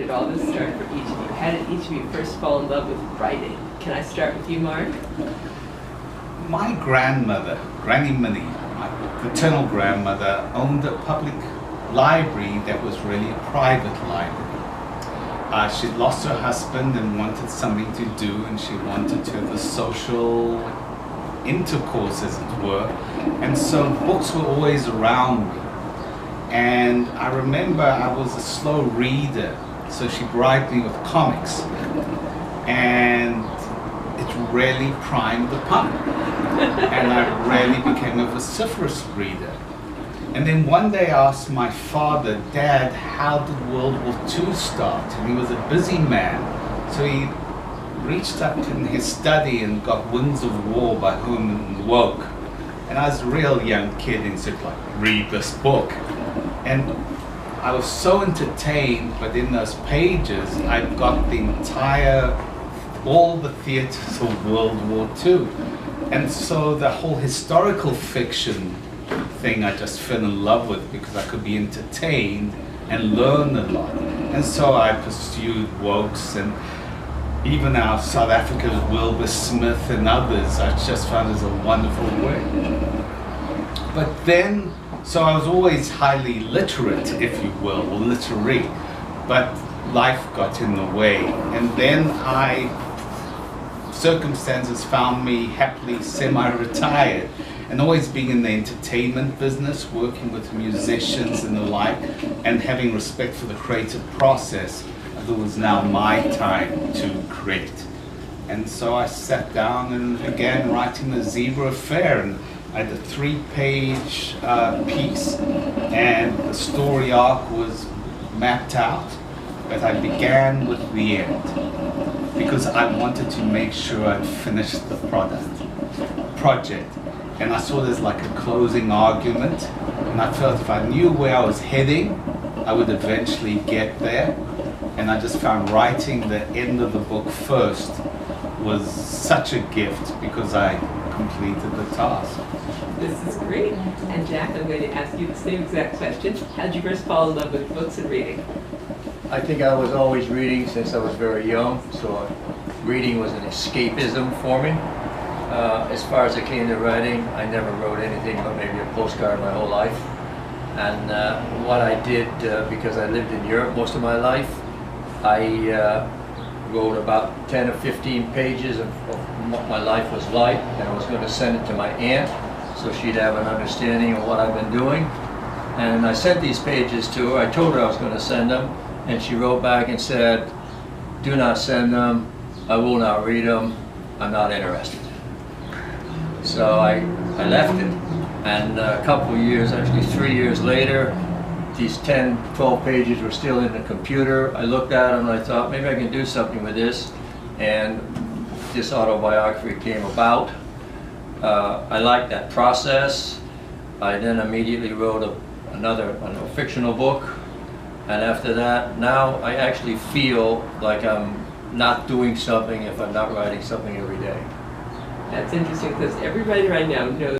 it all this start for each of you? How did each of you first fall in love with writing? Can I start with you, Mark? My grandmother, Granny Minnie, my paternal grandmother, owned a public library that was really a private library. She'd lost her husband and wanted something to do, and she wanted to have a social intercourse, as it were, and so books were always around me. And I remember I was a slow reader, so she bribed me with comics, and it really primed the pump, and I really became a vociferous reader. And then one day I asked my father, Dad, how did World War II start? And he was a busy man, so he reached up in his study and got Winds of War by Herman Wouk. And I was a real young kid and said, like, read this book. And I was so entertained, but in those pages I got the all the theaters of World War II. And so the whole historical fiction thing I just fell in love with, because I could be entertained and learn a lot. And so I pursued Wouk's, and even our South Africa's Wilbur Smith and others I just found as a wonderful work. But then, so I was always highly literate, if you will, or literary, but life got in the way. And then circumstances found me happily semi-retired, and always being in the entertainment business, working with musicians and the like, and having respect for the creative process, I thought it was now my time to create. And so I sat down and began writing The Zebra Affair, and I had a 3-page piece, and the story arc was mapped out, but I began with the end, because I wanted to make sure I'd finished the project. And I saw there's like a closing argument, and I felt if I knew where I was heading, I would eventually get there. And I just found writing the end of the book first was such a gift, because I completed the task. This is great. And Jack, I'm going to ask you the same exact question. How did you first fall in love with books and reading? I think I was always reading since I was very young, so reading was an escapism for me. As far as it came to writing, I never wrote anything but maybe a postcard my whole life. And what I did, because I lived in Europe most of my life, I wrote about 10 or 15 pages of what my life was like, and I was going to send it to my aunt so she'd have an understanding of what I've been doing. And I sent these pages to her. I told her I was going to send them, and she wrote back and said, "Do not send them. I will not read them. I'm not interested." So I left it, and a couple of years, actually 3 years later, these 10, 12 pages were still in the computer. I looked at them and I thought, maybe I can do something with this, and this autobiography came about. I liked that process. I then immediately wrote another fictional book, and after that, now I actually feel like I'm not doing something if I'm not writing something every day. That's interesting, because every writer I know knows